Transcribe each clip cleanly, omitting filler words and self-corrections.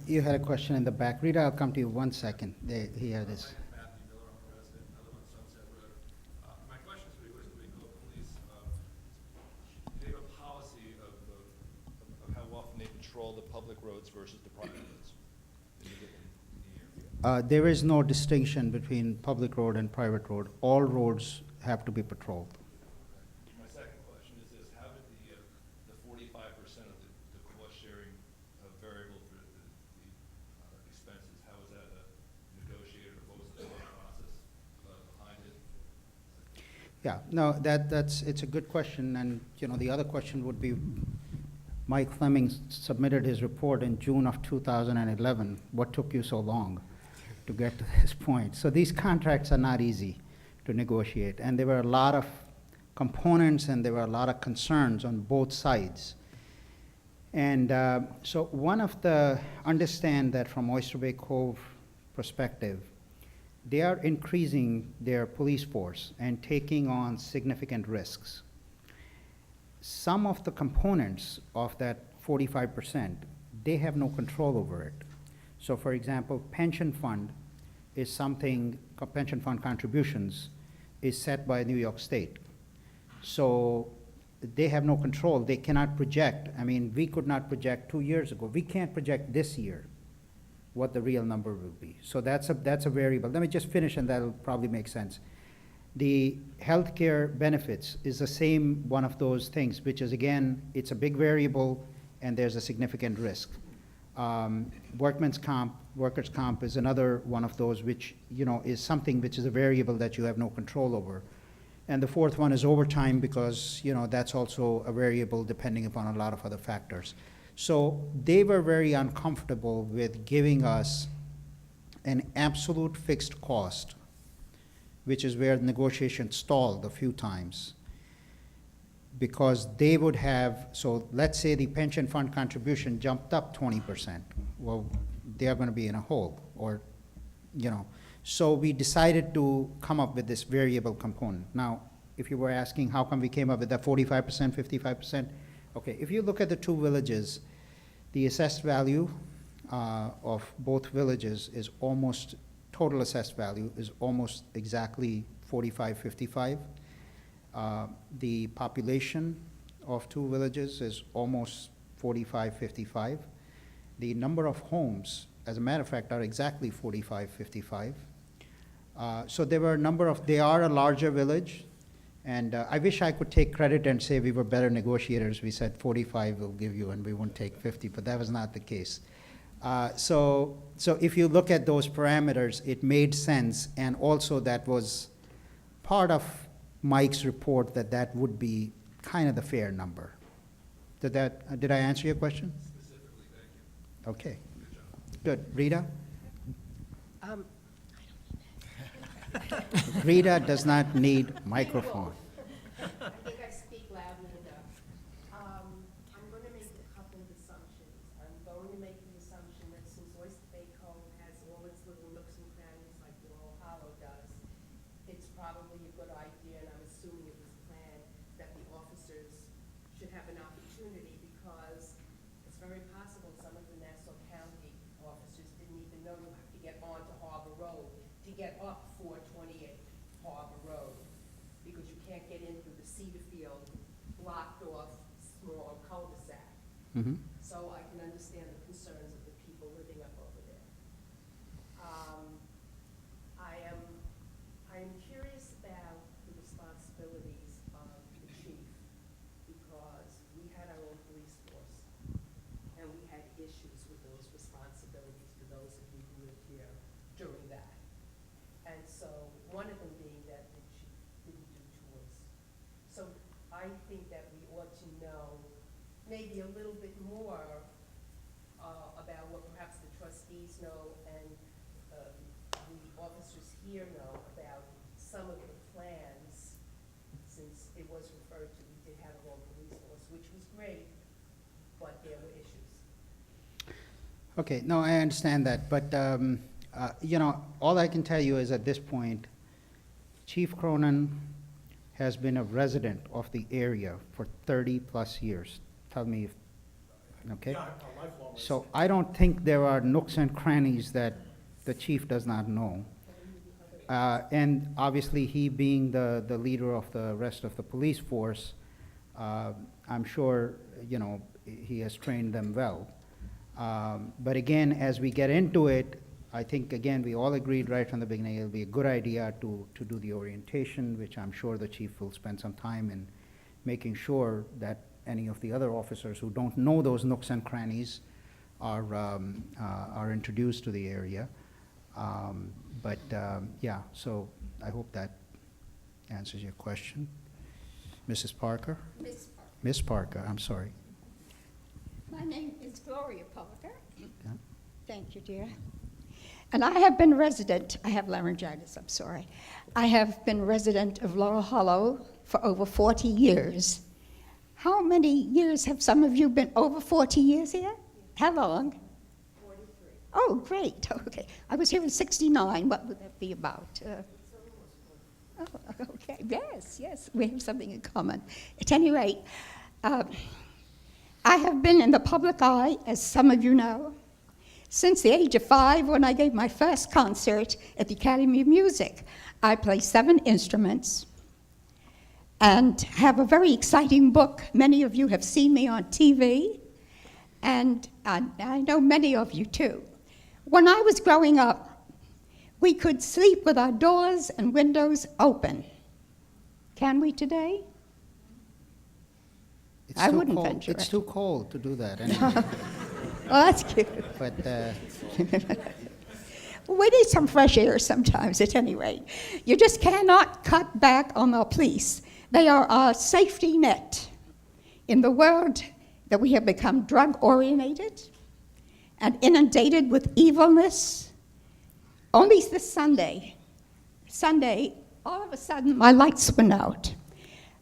You had a question in the back. Rita, I'll come to you 1 second. He had this. Matthew Miller, I'm president. I live on Sunset Road. My question is for the Oyster Bay Cove Police. Do they have a policy of how often they patrol the public roads versus the private roads in a given year? There is no distinction between public road and private road. All roads have to be patrolled. My second question is this: how did the 45% of the cost sharing variable for the expenses? How was that negotiated, or what was the thought process behind it? Yeah, no, it's a good question, and the other question would be, Mike Fleming submitted his report in June of 2011. What took you so long to get to this point? So these contracts are not easy to negotiate, and there were a lot of components and there were a lot of concerns on both sides. And so understand that from Oyster Bay Cove perspective, they are increasing their police force and taking on significant risks. Some of the components of that 45%, they have no control over it. So for example, pension fund contributions is set by New York State. So they have no control. They cannot project. I mean, we could not project 2 years ago. We can't project this year what the real number will be. So that's a variable. Let me just finish, and that'll probably make sense. The healthcare benefits is the same one of those things, which is, again, it's a big variable and there's a significant risk. Workers' comp is another one of those which, is something which is a variable that you have no control over. And the fourth one is overtime, because, that's also a variable depending upon a lot of other factors. So they were very uncomfortable with giving us an absolute fixed cost, which is where the negotiations stalled a few times, because they would have, so let's say the pension fund contribution jumped up 20%. Well, they are going to be in a hole, or, So we decided to come up with this variable component. Now, if you were asking how come we came up with that 45%, 55%, okay, if you look at the two villages, the assessed value of both villages is almost, total assessed value is almost exactly 45, 55. The population of two villages is almost 45, 55. The number of homes, as a matter of fact, are exactly 45, 55. So there were a number of, they are a larger village, and I wish I could take credit and say we were better negotiators. We said 45 we'll give you and we won't take 50, but that was not the case. So if you look at those parameters, it made sense, and also that was part of Mike's report that would be kind of the fair number. Did I answer your question? Specifically, thank you. Okay, Good job. good. Rita? Rita does not need microphone. I think I speak loudly enough. I'm going to make a couple of assumptions. I'm going to make the assumption that since Oyster Bay Cove has all its little nooks and crannies like Laurel Hollow does, it's probably a good idea, and I'm assuming it was planned, that the officers should have an opportunity, because it's very possible some of the Nassau County officers didn't even know you have to get onto Harbor Road to get up 428 Harbor Road, because you can't get in through the Cedar Field blocked off small cul-de-sac. Mm-hmm. So I can understand the concerns of the people living up over there. I am curious about the responsibilities of the chief, because we had our own police force, and we had issues with those responsibilities for those of you who lived here during that. And so one of them being that the chief didn't do tours. So I think that we ought to know maybe a little bit more about what perhaps the trustees know and the officers here know about some of the plans, since it was referred to, we did have our own police force, which was great, but there were issues. Okay, no, I understand that, but all I can tell you is at this point, Chief Cronin has been a resident of the area for 30 plus years. Tell me if okay? Yeah, a lifelong So resident. I don't think there are nooks and crannies that the chief does not know. And obviously, he being the leader of the rest of the police force, I'm sure, you know, he has trained them well. But again, as we get into it, I think, again, we all agreed right from the beginning, it'll be a good idea to do the orientation, which I'm sure the chief will spend some time in making sure that any of the other officers who don't know those nooks and crannies are introduced to the area. Yeah, so I hope that answers your question. Mrs. Parker? Miss Parker. Miss Parker, I'm sorry. My name is Gloria Parker. Yeah. Thank you, dear. And I have been resident, I have laryngitis, I'm sorry. I have been resident of Laurel Hollow for over 40 years. How many years have some of you been over 40 years here? How long? 43. Oh, great, okay. I was here in 69, what would that be about? Oh, okay, yes, we have something in common. At any rate, I have been in the public eye, as some of you know, since the age of 5 when I gave my first concert at the Academy of Music. I play 7 instruments and have a very exciting book. Many of you have seen me on TV, and I know many of you too. When I was growing up, we could sleep with our doors and windows open. Can we today? It's I too wouldn't cold. venture It's it. too cold to do that anyway. Well, that's cute. But, We need some fresh air sometimes, at any rate. You just cannot cut back on the police. They are our safety net in the world that we have become drug-oriented and inundated with evilness. Only this Sunday, all of a sudden, my lights went out.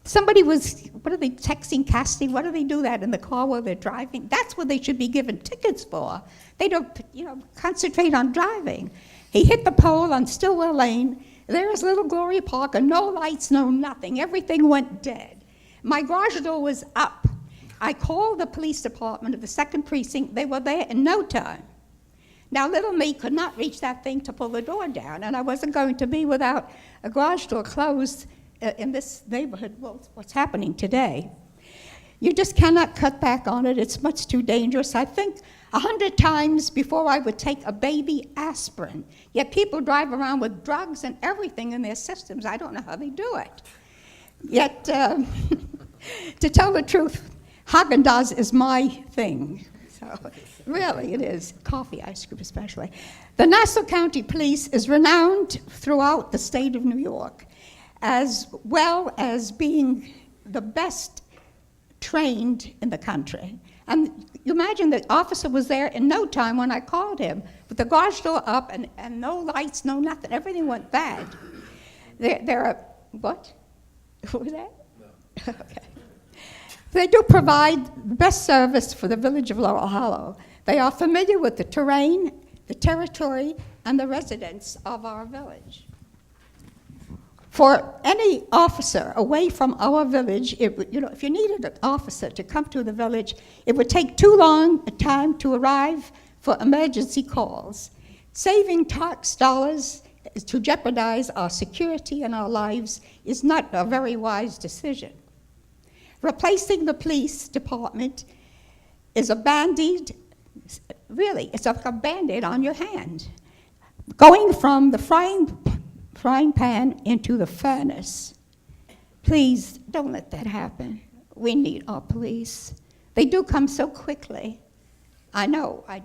Somebody was, what are they, texting, casting? What do they do that in the car while they're driving? That's what they should be given tickets for. They don't, concentrate on driving. He hit the pole on Stillwell Lane. There's little Gloria Parker, no lights, no nothing. Everything went dead. My garage door was up. I called the police department of the 2nd Precinct. They were there in no time. Now, little me could not reach that thing to pull the door down, and I wasn't going to be without a garage door closed in this neighborhood. Well, what's happening today? You just cannot cut back on it. It's much too dangerous. I think 100 times before I would take a baby aspirin. Yet people drive around with drugs and everything in their systems. I don't know how they do it. Yet, to tell the truth, Haagen-Dazs is my thing. So, really, it is. Coffee ice cream especially. The Nassau County Police is renowned throughout the state of New York, as well as being the best trained in the country. And you imagine the officer was there in no time when I called him, with the garage door up and no lights, no nothing. Everything went bad. There are, what? What was that? No. Okay. They do provide the best service for the village of Laurel Hollow. They are familiar with the terrain, the territory, and the residents of our village. For any officer away from our village, if you needed an officer to come to the village, it would take too long a time to arrive for emergency calls. Saving tax dollars to jeopardize our security and our lives is not a very wise decision. Replacing the police department is a Band-Aid, really, it's like a Band-Aid on your hand. Going from the frying pan into the furnace. Please, don't let that happen. We need our police. They do come so quickly. I know, I'm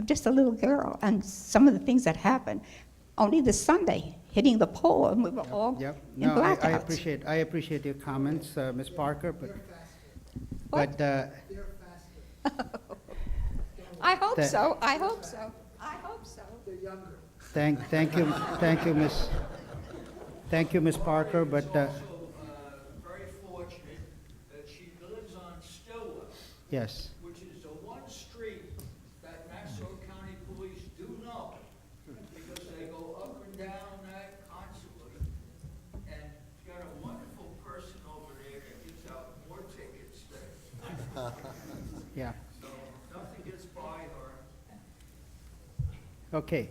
just a little girl, and some of the things that happen, only this Sunday, hitting the pole, and we were all Yep. in No, blackouts. I appreciate your comments, Ms. Parker, What? but I hope That- so, I hope so, I hope so. thank you, Ms. Parker, but, Also, very fortunate that she lives on Stillwell, yes. which is the one street that Nassau County Police do know, because they go up and down that constantly. And she's got a wonderful person over there that gives out more tickets than, Yeah. so, no, Okay,